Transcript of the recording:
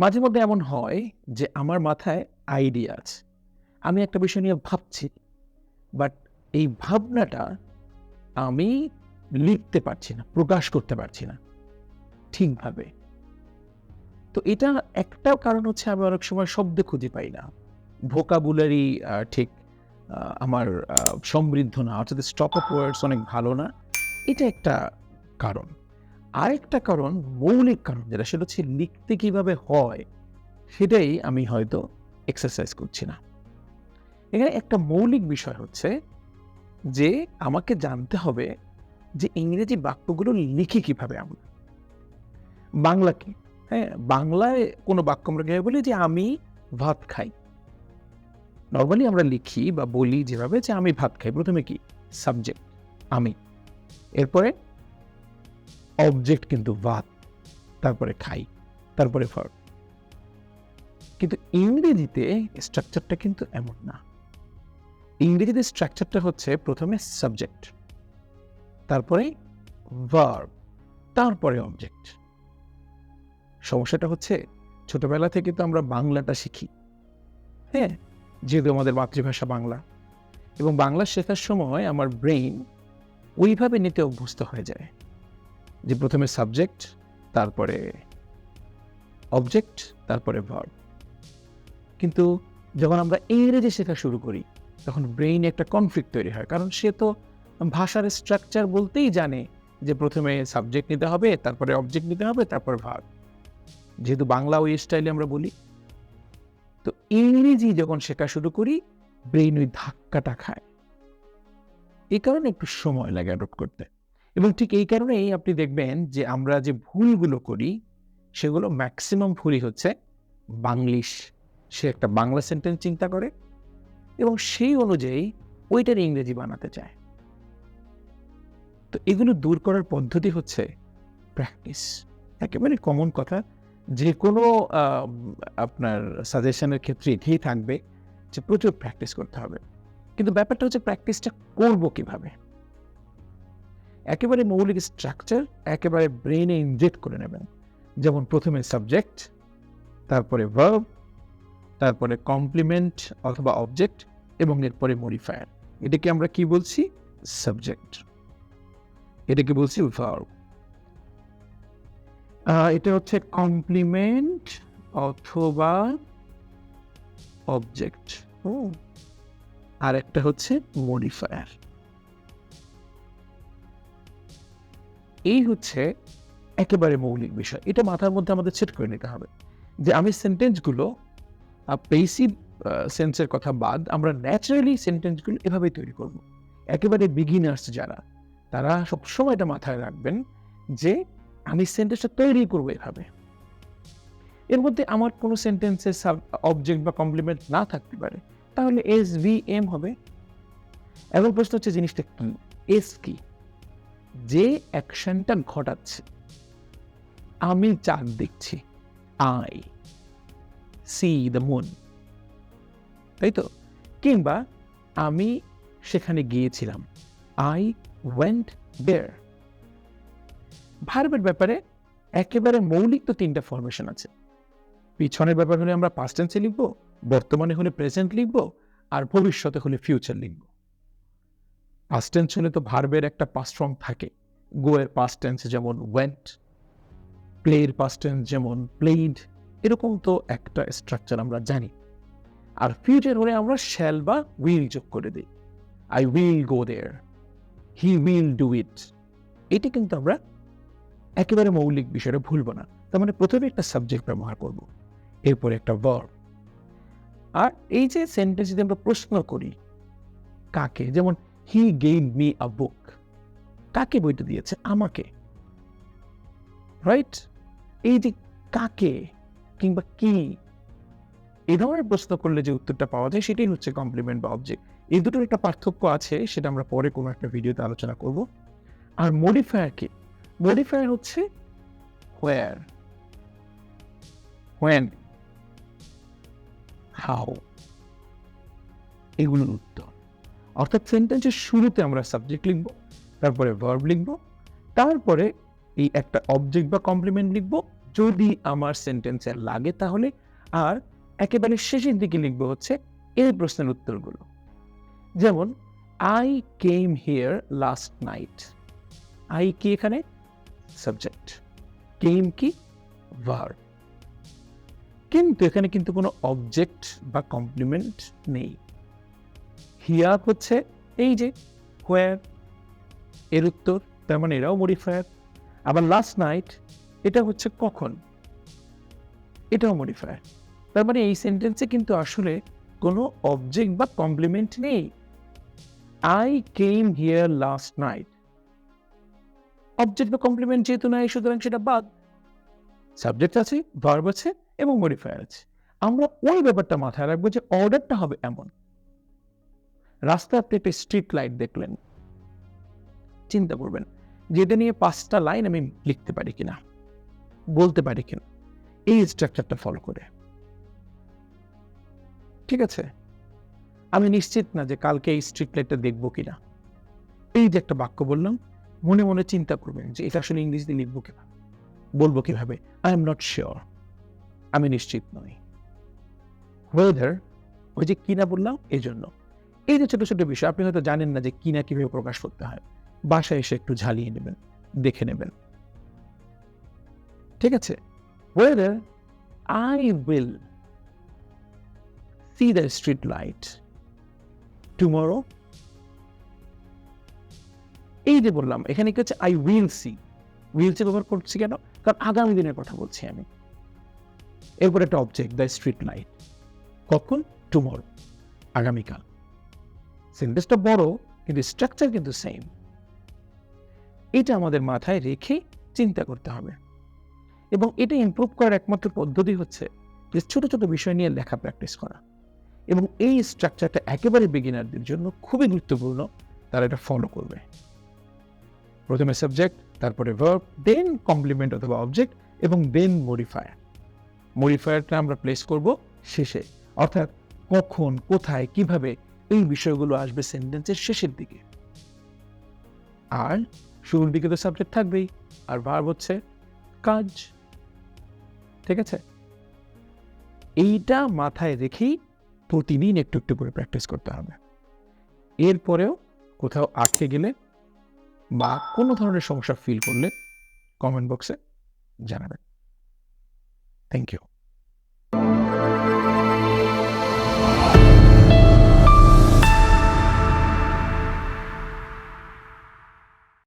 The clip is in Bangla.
মাঝে মধ্যে এমন হয় যে আমার মাথায় আইডিয়া আছে। আমি একটা বিষয় নিয়ে ভাবছি। বাট এই ভাবনাটা আমি লিখতে পারছি না, প্রকাশ করতে পারছি না ঠিকভাবে। তো এটা একটা কারণ হচ্ছে আমি অনেক সময় শব্দ খুঁজে পাই না। ভোকাবুলারি ঠিক আমার সমৃদ্ধ না। অর্থাৎ স্টক অফ ওয়ার্ডস অনেক ভালো না। এটা একটা কারণ। আরেকটা কারণ, মৌলিক কারণ যেটা সেটা হচ্ছে লিখতে কিভাবে হয় সেটাই আমি হয়তো এক্সারসাইজ করছি না। এখানে একটা মৌলিক বিষয় হচ্ছে যে আমাকে জানতে হবে যে ইংরেজি বাক্যগুলো লিখি কিভাবে আমরা। বাংলা কি? হ্যাঁ, বাংলায় কোনো বাক্য আমরা কিভাবে বলি যে আমি ভাত খাই। নরমালি আমরা লিখি বা বলি যেভাবে যে আমি ভাত খাই। ১ম এ কি? সাবজেক্ট আমি। এরপরে অবজেক্ট কিন্তু ভাত, তারপরে খাই, তারপরে ভার্ব। কিন্তু ইংরেজিতে স্ট্রাকচারটা কিন্তু এমন না। ইংরেজিতে স্ট্রাকচারটা হচ্ছে ১ম এ সাবজেক্ট, তারপরে ভার্ব, তারপরে অবজেক্ট। সমস্যাটা হচ্ছে ছোটবেলা থেকে তো আমরা বাংলাটা শিখি। হ্যাঁ? যেহেতু আমাদের মাতৃভাষা বাংলা এবং বাংলা শেখার সময় আমার ব্রেইন ওইভাবে নিতে অভ্যস্ত হয়ে যায় যে ১ম এ সাবজেক্ট, তারপরে অবজেক্ট, তারপরে ভার্ব। কিন্তু যখন আমরা ইংরেজি শেখা শুরু করি তখন ব্রেইনে একটা কনফ্লিক্ট তৈরি হয়। কারণ সে তো ভাষার স্ট্রাকচার বলতেই জানে যে ১ম এ সাবজেক্ট নিতে হবে, তারপরে অবজেক্ট নিতে হবে, তারপর ভার্ব। যেহেতু বাংলা ওই স্টাইলে আমরা বলি। তো ইংরেজি যখন শেখা শুরু করি ব্রেইন ওই ধাক্কাটা খায়। এই কারণে একটু সময় লাগে অ্যাডপ্ট করতে। এবং ঠিক এই কারণেই আপনি দেখবেন যে আমরা যে ভুলগুলো করি সেগুলো ম্যাক্সিমাম ভুলই হচ্ছে বাংলিশ। সে একটা বাংলা সেন্টেন্স চিন্তা করে এবং সেই অনুযায়ী ওইটার ইংরেজি বানাতে চায়। তো এগুলো দূর করার পদ্ধতি হচ্ছে প্র্যাকটিস। একেবারে কমন কথা। যেকোনো আপনার সাজেশনের ক্ষেত্রে এটাই থাকবে যে প্রচুর প্র্যাকটিস করতে হবে। কিন্তু ব্যাপারটা হচ্ছে প্র্যাকটিসটা করব কিভাবে? একেবারে মৌলিক স্ট্রাকচার একেবারে ব্রেইনে ইনজেক্ট করে নেবেন। যেমন ১ম এ সাবজেক্ট, তারপরে ভার্ব, তারপরে কমপ্লিমেন্ট অথবা অবজেক্ট এবং এরপরে মডিফায়ার। এটাকে আমরা কি বলছি? সাবজেক্ট। এটাকে বলছি ভার্ব। এটা হচ্ছে কমপ্লিমেন্ট অথবা অবজেক্ট। আর একটা হচ্ছে মডিফায়ার। এই হচ্ছে একেবারে মৌলিক বিষয়। এটা মাথার মধ্যে আমাদের সেট করে নিতে হবে যে আমি সেন্টেন্সগুলো বেসিক সেন্সের কথা বাদ আমরা ন্যাচারালি সেন্টেন্সগুলো এভাবেই তৈরি করব। একেবারে বিগিনার্স যারা তারা সবসময় এটা মাথায় রাখবেন যে আমি সেন্টেন্সটা তৈরি করব এভাবে। এর মধ্যে আমার কোনো সেন্টেন্সের অবজেক্ট বা কমপ্লিমেন্ট না থাকতে পারে। তাহলে এস-ভি-এম হবে। এখন প্রশ্ন হচ্ছে জিনিসটা কি? এস কি? যে অ্যাকশনটা ঘটাচ্ছে। আমি চাঁদ দেখছি। I see the moon. তাই তো? কিংবা আমি সেখানে গিয়েছিলাম। I went there. ভার্বের ব্যাপারে একেবারে মৌলিক তো ৩ টা ফরমেশন আছে। পিছনের ব্যাপার হলে আমরা পাস্ট টেন্সে লিখব, বর্তমানে হলে প্রেজেন্ট লিখব, আর ভবিষ্যতে হলে ফিউচার লিখব। পাস্ট টেন্স হলে তো ভার্বের একটা পাস্ট ফর্ম থাকে। গো এর পাস্ট টেন্স যেমন went, প্লে এর পাস্ট টেন্স যেমন played, এরকম তো একটা স্ট্রাকচার আমরা জানি। আর ফিউচার হলে আমরা শ্যাল বা উইল যোগ করে দিই। I will go there. He will do it. এটা কিন্তু আমরা একেবারে মৌলিক বিষয়টা ভুলব না। তার মানে ১ম এ একটা সাবজেক্ট ব্যবহার করব। এরপরে একটা ভার্ব। আর এই যে সেন্টেন্স যদি আমরা প্রশ্ন করি কাকে? যেমন he gave me a book. কাকে বইটা দিয়েছে? আমাকে। রাইট? এই যে কাকে কিংবা কি এই ধরনের প্রশ্ন করলে যে উত্তরটা পাওয়া যায় সেটাই হচ্ছে কমপ্লিমেন্ট বা অবজেক্ট। এই দুটোর একটা পার্থক্য আছে সেটা আমরা পরে কোনো একটা ভিডিওতে আলোচনা করব। আর মডিফায়ার কি? মডিফায়ার হচ্ছে where, when, how এগুলোর উত্তর। অর্থাৎ সেন্টেন্সের শুরুতে আমরা সাবজেক্ট লিখব, তারপরে ভার্ব লিখব, তারপরে এই একটা অবজেক্ট বা কমপ্লিমেন্ট লিখব, যদি আমার সেন্টেন্সে লাগে তাহলে, আর একেবারে শেষের দিকে লিখবো হচ্ছে এই প্রশ্নের উত্তরগুলো। যেমন I came here last night. I কি এখানে? সাবজেক্ট। কেম কি? ভার্ব। কিন্তু এখানে কিন্তু কোনো অবজেক্ট বা কমপ্লিমেন্ট নেই। হিয়ার হচ্ছে এই যে হোয়ার, এর উত্তর, তার মানে এরাও মডিফায়ার। আবার লাস্ট নাইট এটা হচ্ছে কখন, এটাও মডিফায়ার। তার মানে এই সেন্টেন্সে কিন্তু আসলে কোনো অবজেক্ট বা কমপ্লিমেন্ট নেই। I came here last night, object বা কমপ্লিমেন্ট যেহেতু নাই, সুতরাং সেটা বাদ। সাবজেক্ট আছে, ভার্ব আছে এবং মডিফায়ার আছে। আমরা ওই ব্যাপারটা মাথায় রাখবো যে অর্ডারটা হবে এমন। রাস্তায় আপনি একটা স্ট্রিট লাইট দেখলেন, চিন্তা করবেন যে এটা নিয়ে 5টা লাইন আমি লিখতে পারি কিনা, বলতে পারি কিনা, এই স্ট্রাকচারটা ফলো করে। ঠিক আছে? আমি নিশ্চিত না যে কালকে এই স্ট্রিট লাইটটা দেখবো কিনা। এই যে একটা বাক্য বললাম, মনে মনে চিন্তা করবেন যে এটা আসলে ইংরেজিতে লিখবো কিভাবে, বলবো কিভাবে। আই এম নট শিওর, আমি নিশ্চিত নই। ওয়েদার, ওই যে কিনা বললাম এই জন্য। এই যে ছোট ছোট বিষয় আপনি হয়তো জানেন না যে কিনা কিভাবে প্রকাশ করতে হয়, বাসায় এসে একটু ঝালিয়ে নেবেন, দেখে নেবেন। ঠিক আছে? Weather I will see the street light tomorrow. এই যে বললাম এখানে কি হচ্ছে, I will see. Will see ব্যবহার করছি কেন? কারণ আগামী দিনের কথা বলছি আমি। এরপর একটা অবজেক্ট, দ্য স্ট্রিট লাইট, কখন? টুমরো, আগামীকাল। সেন্টেন্সটা বড় কিন্তু স্ট্রাকচার কিন্তু সেম। এটা আমাদের মাথায় রেখে চিন্তা করতে হবে, এবং এটা ইমপ্রুভ করার একমাত্র পদ্ধতি হচ্ছে যে ছোট ছোট বিষয় নিয়ে লেখা প্র্যাকটিস করা। এবং এই স্ট্রাকচারটা একেবারে বিগিনারদের জন্য খুবই গুরুত্বপূর্ণ, তারা এটা ফলো করবে। প্রথমে সাবজেক্ট, তারপরে ভার্ব, দেন কমপ্লিমেন্ট অথবা অবজেক্ট, এবং দেন মডিফায়ার। মডিফায়ারটা আমরা প্লেস করব শেষে, অর্থাৎ কখন, কোথায়, কিভাবে, এই বিষয়গুলো আসবে সেন্টেন্সের শেষের দিকে। আর শুরুর দিকে তো সাবজেক্ট থাকবেই, আর ভার্ব হচ্ছে কাজ। ঠিক আছে? এইটা মাথায় রেখেই প্রতিদিন একটু একটু করে প্র্যাকটিস করতে হবে। এরপরেও কোথাও আটকে গেলে বা কোনো ধরনের সমস্যা ফিল করলে কমেন্ট বক্সে জানাবেন। Thank you.